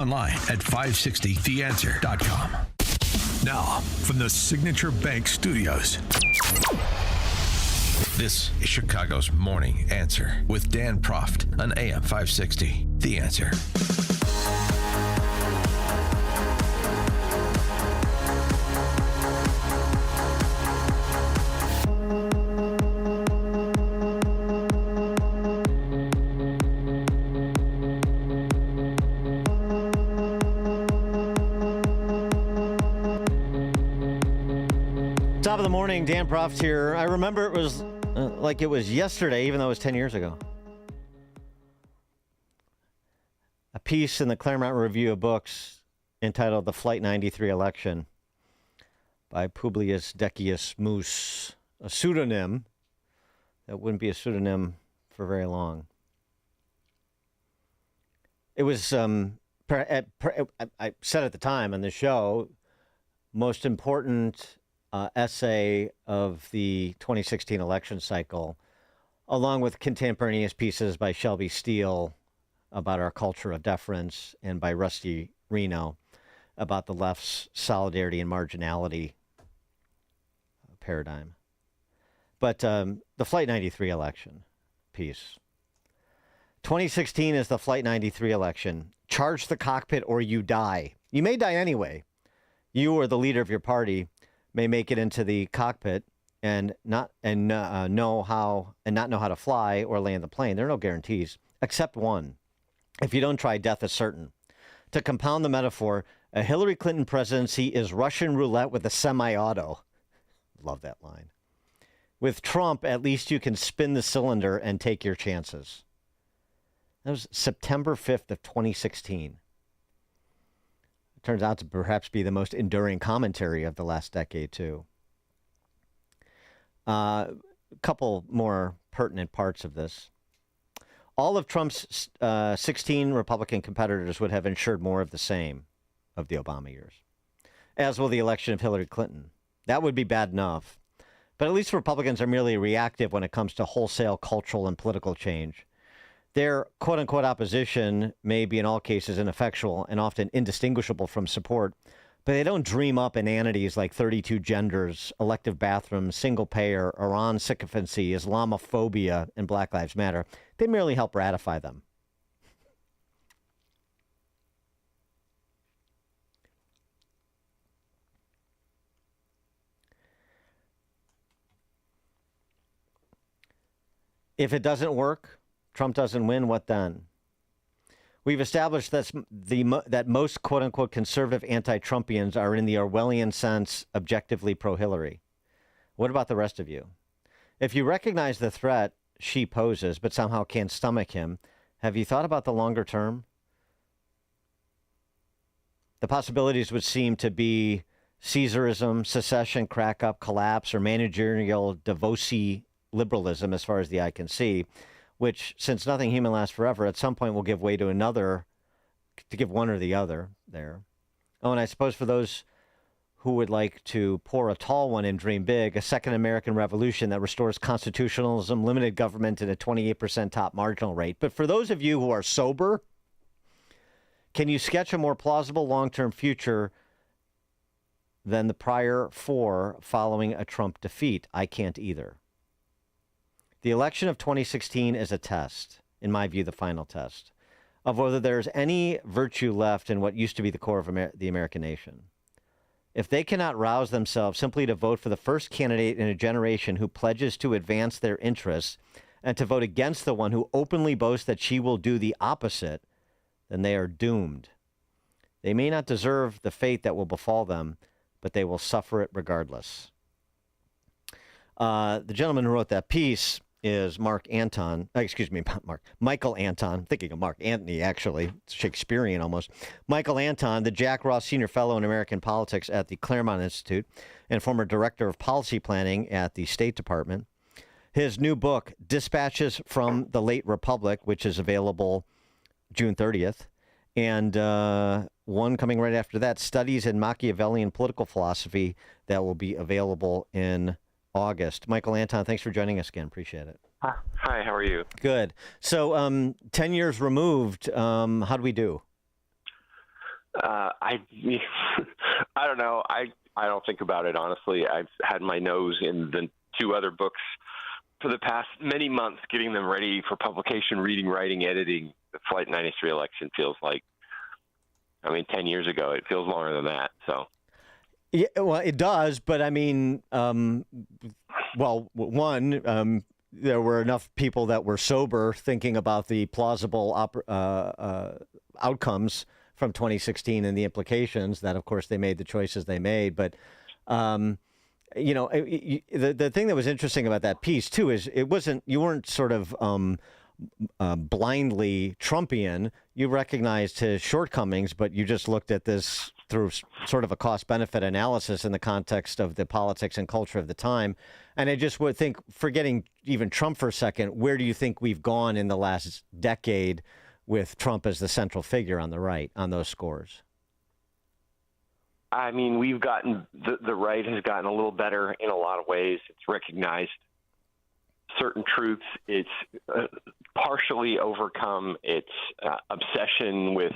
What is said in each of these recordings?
Online at 560theanswer.com. Now, from the Signature Bank Studios, this is Chicago's Morning Answer with Dan Proft on AM 560. The Answer. Top of the morning, Dan Proft here. I remember it was like it was yesterday, even though it was 10 years ago. A piece in the Claremont Review of Books entitled The Flight 93 Election by Publius Decius Mus, a pseudonym that wouldn't be a pseudonym for very long. It was, I said at the time on the show, most important essay of the 2016 election cycle, along with contemporaneous pieces by Shelby Steele about our culture of deference and by Rusty Reno about the left's solidarity and marginality paradigm. But the Flight 93 election piece. 2016 is the Flight 93 election. Charge the cockpit or you die. You may die anyway. You or the leader of your party may make it into the cockpit and not know how to fly or land the plane. There are no guarantees, except one. If you don't try, death is certain. To compound the metaphor, a Hillary Clinton presidency is Russian roulette with a semi-auto. Love that line. With Trump, at least you can spin the cylinder and take your chances. That was September 5th of 2016. Turns out to perhaps be the most enduring commentary of the last decade, too. A couple more pertinent parts of this. All of Trump's 16 Republican competitors would have ensured more of the same of the Obama years, as will the election of Hillary Clinton. That would be bad enough. But at least Republicans are merely reactive when it comes to wholesale cultural and political change. Their quote-unquote opposition may be in all cases ineffectual and often indistinguishable from support, but they don't dream up inanities like 32 genders, elective bathrooms, single-payer, Iran sycophancy, Islamophobia, and Black Lives Matter. They merely help ratify them. If it doesn't work, Trump doesn't win, what then? We've established that most quote-unquote conservative anti-Trumpians are in the Orwellian sense objectively pro-Hillary. What about the rest of you? If you recognize the threat she poses but somehow can't stomach him, have you thought about the longer term? The possibilities would seem to be Caesarism, secession, crack-up, collapse, or managerial Davosy liberalism as far as the eye can see, which, since nothing human lasts forever, at some point will give way to another, to give one or the other there. Oh, and I suppose for those who would like to pour a tall one and dream big, a second American Revolution that restores constitutionalism, limited government, and a 28% top marginal rate. But for those of you who are sober, can you sketch a more plausible long-term future than the prior four following a Trump defeat? I can't either. The election of 2016 is a test, in my view, the final test, of whether there's any virtue left in what used to be the core of the American nation. If they cannot rouse themselves simply to vote for the first candidate in a generation who pledges to advance their interests and to vote against the one who openly boasts that she will do the opposite, then they are doomed. They may not deserve the fate that will befall them, but they will suffer it regardless. The gentleman who wrote that piece is Michael Anton. I'm thinking of Mark Antony, actually. It's Shakespearean almost. Michael Anton, the Jack Ross Senior Fellow in American Politics at the Claremont Institute and former Director of Policy Planning at the State Department. His new book, Dispatches from the Late Republic, which is available June 30th, and one coming right after that, Studies in Machiavellian Political Philosophy, that will be available in August. Michael Anton, thanks for joining us again. Appreciate it. Hi, how are you? Good. So 10 years removed, how do we do? I I don't know. I don't think about it honestly. I've had my nose in the two other books for the past many months, getting them ready for publication, reading, writing, editing. The Flight 93 election feels like, 10 years ago. It feels longer than that. So. Yeah, well, it does, but I mean, there were enough people that were sober thinking about the plausible outcomes from 2016 and the implications that, of course, they made the choices they made. But, the thing that was interesting about that piece, too, is you weren't sort of blindly Trumpian. You recognized his shortcomings, but you just looked at this through sort of a cost-benefit analysis in the context of the politics and culture of the time. And I just would think, forgetting even Trump for a second, where do you think we've gone in the last decade with Trump as the central figure on the right on those scores? I mean, we've gotten the right has gotten a little better in a lot of ways. It's recognized certain truths. It's partially overcome its obsession with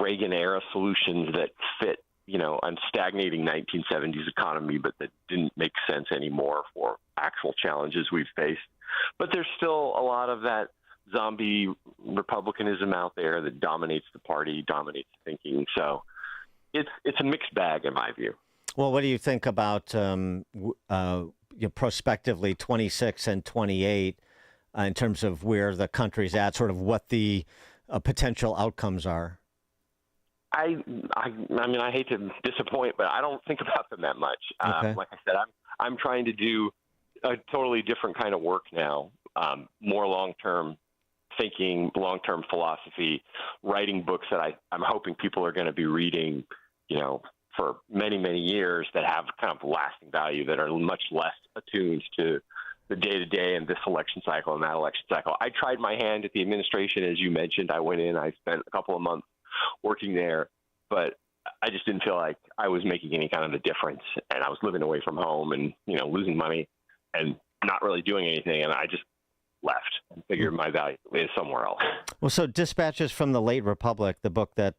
Reagan-era solutions that fit, a stagnating 1970s economy, but that didn't make sense anymore for actual challenges we've faced. But there's still a lot of that zombie republicanism out there that dominates the party, dominates thinking. So it's a mixed bag in my view. Well, what do you think about prospectively 26 and 28 in terms of where the country's at, sort of what the potential outcomes are? I hate to disappoint, but I don't think about them that much. Okay. Like I said, I'm trying to do a totally different kind of work now, more long-term thinking, long-term philosophy, writing books that I'm hoping people are going to be reading, for many, many years, that have kind of lasting value, that are much less attuned to the day-to-day and this election cycle and that election cycle. I tried my hand at the administration, as you mentioned. I went in, I spent a couple of months working there, but I just didn't feel like I was making any kind of a difference. And I was living away from home and, losing money and not really doing anything. And I just left and figured my value is somewhere else. Well, so Dispatches from the Late Republic, the book that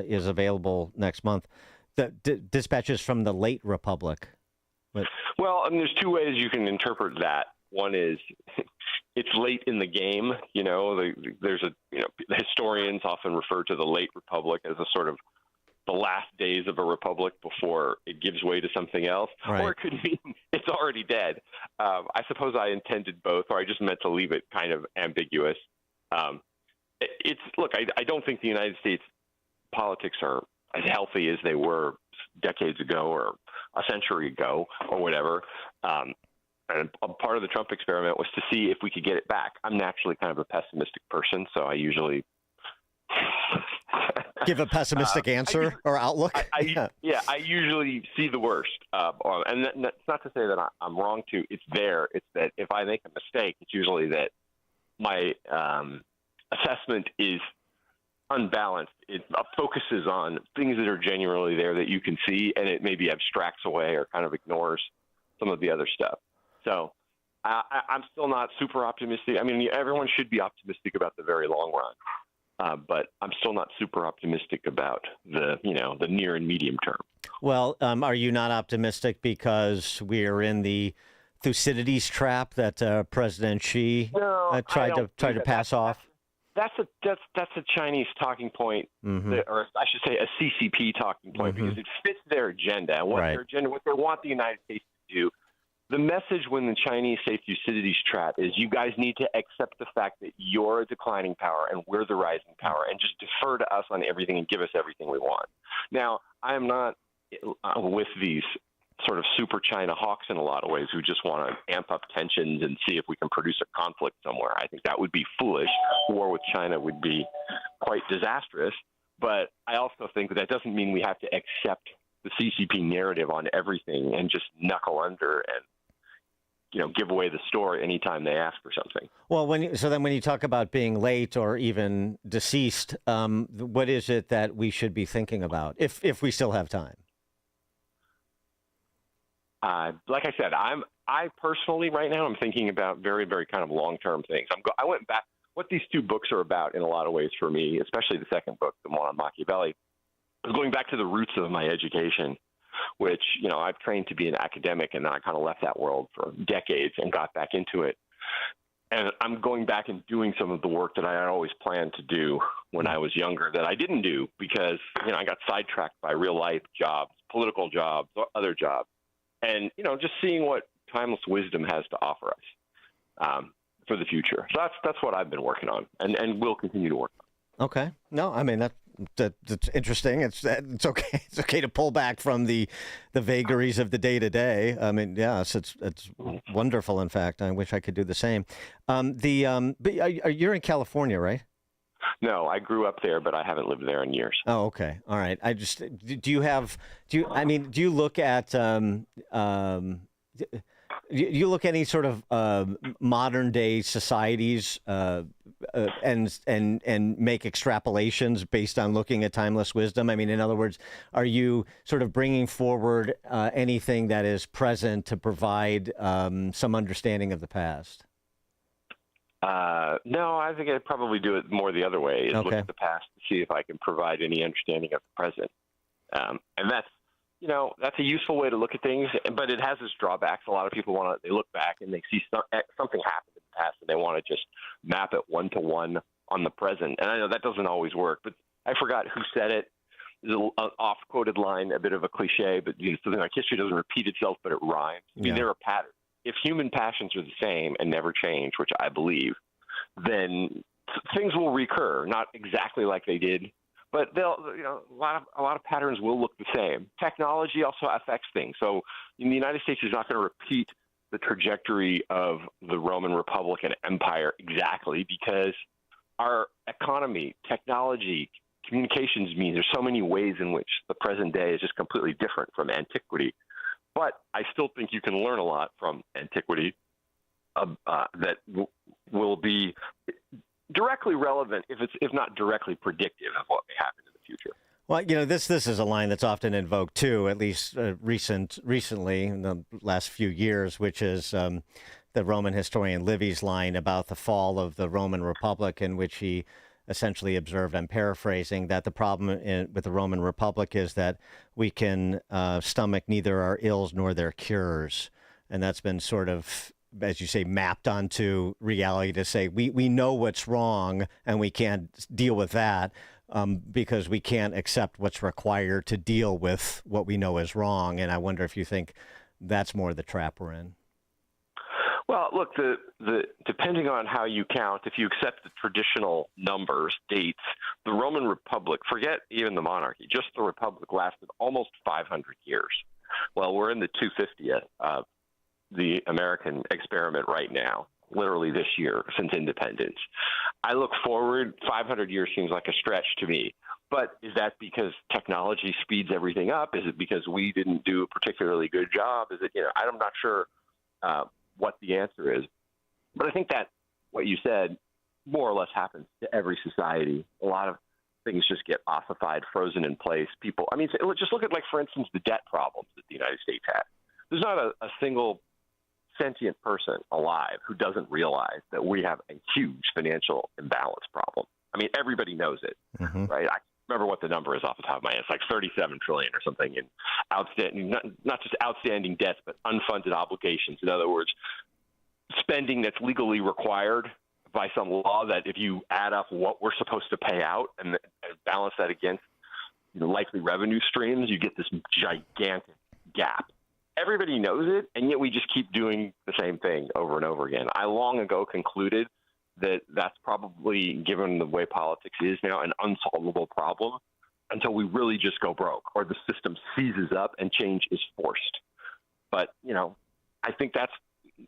is available next month, Dispatches from the Late Republic. Well, there's two ways you can interpret that. One is it's late in the game. There's historians often refer to the Late Republic as a sort of the last days of a republic before it gives way to something else. Right. Or it could mean it's already dead. I suppose I intended both, or I just meant to leave it kind of ambiguous. I don't think the United States politics are as healthy as they were decades ago or a century ago or whatever. And a part of the Trump experiment was to see if we could get it back. I'm naturally kind of a pessimistic person, so I usually give a pessimistic answer or outlook. I usually see the worst. And that's not to say that I'm wrong to. It's there. It's that if I make a mistake, it's usually that my assessment is unbalanced. It focuses on things that are genuinely there that you can see, and it maybe abstracts away or kind of ignores some of the other stuff. So I'm still not super optimistic. I mean, everyone should be optimistic about the very long run, but I'm still not super optimistic about the near and medium term. Well, are you not optimistic because we are in the Thucydides trap that President Xi tried to pass off? That's a Chinese talking point, or I should say a CCP talking point, because it fits their agenda and what they want the United States to do. The message when the Chinese say Thucydides trap is you guys need to accept the fact that you're a declining power and we're the rising power, and just defer to us on everything and give us everything we want. Now, I am not with these sort of super China hawks in a lot of ways who just want to amp up tensions and see if we can produce a conflict somewhere. I think that would be foolish. War with China would be quite disastrous. But I also think that doesn't mean we have to accept the CCP narrative on everything and just knuckle under and give away the store anytime they ask for something. Well, when you talk about being late or even deceased, what is it that we should be thinking about if we still have time? Like I said, I personally right now I'm thinking about very, very kind of long-term things. I went back. What these two books are about in a lot of ways for me, especially the second book, the one on Machiavelli, going back to the roots of my education, which, I've trained to be an academic, and then I kind of left that world for decades and got back into it. And I'm going back and doing some of the work that I had always planned to do when I was younger that I didn't do because, I got sidetracked by real life jobs, political jobs, other jobs. And, just seeing what timeless wisdom has to offer us for the future. So that's what I've been working on and will continue to work on. Okay. No, I mean, that's interesting. It's okay. It's okay to pull back from the vagaries of the day to day. I mean, yes, it's wonderful. In fact, I wish I could do the same. But you're in California, right? No, I grew up there, but I haven't lived there in years. Oh, okay. All right. Do you look at you look at any sort of modern day societies and make extrapolations based on looking at timeless wisdom? I mean, in other words, are you sort of bringing forward anything that is present to provide some understanding of the past? No, I think I'd probably do it more the other way. Okay. Look at the past to see if I can provide any understanding of the present. And that's a useful way to look at things, but it has its drawbacks. A lot of people they look back and they see something happen in the past and they want to just map it one-to-one on the present. And I know that doesn't always work, but I forgot who said it. There's an oft-quoted line, a bit of a cliche, but something like history doesn't repeat itself, but it rhymes. I mean, there are patterns. If human passions are the same and never change, which I believe, then things will recur, not exactly like they did, but they'll, a lot of patterns will look the same. Technology also affects things. So the United States is not going to repeat the trajectory of the Roman Republic and Empire exactly because our economy, technology, communications mean there's so many ways in which the present day is just completely different from antiquity. But I still think you can learn a lot from antiquity that will be directly relevant, if not directly predictive of what may happen in the future. Well, this is a line that's often invoked too, at least recently in the last few years, which is the Roman historian Livy's line about the fall of the Roman Republic, in which he essentially observed, I'm paraphrasing, that the problem with the Roman Republic is that we can stomach neither our ills nor their cures. And that's been sort of, as you say, mapped onto reality to say we know what's wrong and we can't deal with that because we can't accept what's required to deal with what we know is wrong. And I wonder if you think that's more the trap we're in. Well, look, the depending on how you count, if you accept the traditional numbers, dates, the Roman Republic, forget even the monarchy, just the Republic lasted almost 500 years. Well, we're in the 250th of the American experiment right now, literally this year since independence. I look forward, 500 years seems like a stretch to me. But is that because technology speeds everything up? Is it because we didn't do a particularly good job? Is it, I'm not sure what the answer is. But I think that what you said more or less happens to every society. A lot of things just get ossified, frozen in place. People, just look at, for instance, the debt problems that the United States has. There's not a single sentient person alive who doesn't realize that we have a huge financial imbalance problem. I mean, everybody knows it, right? I remember what the number is off the top of my head. It's like 37 trillion or something in outstanding, not just outstanding debts, but unfunded obligations. In other words, spending that's legally required by some law that if you add up what we're supposed to pay out and balance that against likely revenue streams, you get this gigantic gap. Everybody knows it, and yet we just keep doing the same thing over and over again. I long ago concluded that that's probably, given the way politics is now, an unsolvable problem until we really just go broke or the system seizes up and change is forced. But, I think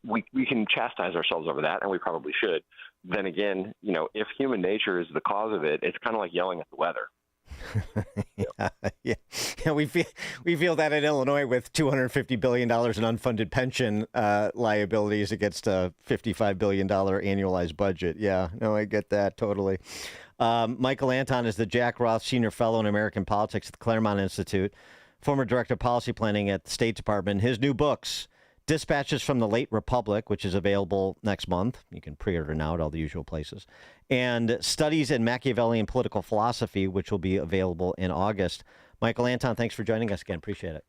we can chastise ourselves over that, and we probably should. Then again, if human nature is the cause of it, it's kind of like yelling at the weather. Yeah. We feel that in Illinois with $250 billion in unfunded pension liabilities against a $55 billion annualized budget. Yeah, no, I get that totally. Michael Anton is the Jack Roth Senior Fellow in American Politics at the Claremont Institute, former Director of Policy Planning at the State Department. His new books, Dispatches from the Late Republic, which is available next month. You can pre-order now at all the usual places. And Studies in Machiavellian Political Philosophy, which will be available in August. Michael Anton, thanks for joining us again. Appreciate it.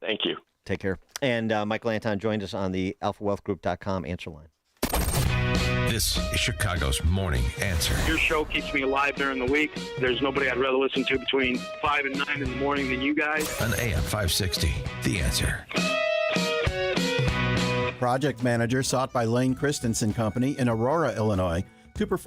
Thank you. Take care. And Michael Anton joined us on the alphawealthgroup.com answer line. This is Chicago's Morning Answer. Your show keeps me alive during the week. There's nobody I'd rather listen to between 5 and 9 in the morning than you guys. On AM 560, The Answer. Project manager sought by Lane Christensen Company in Aurora, Illinois, to perform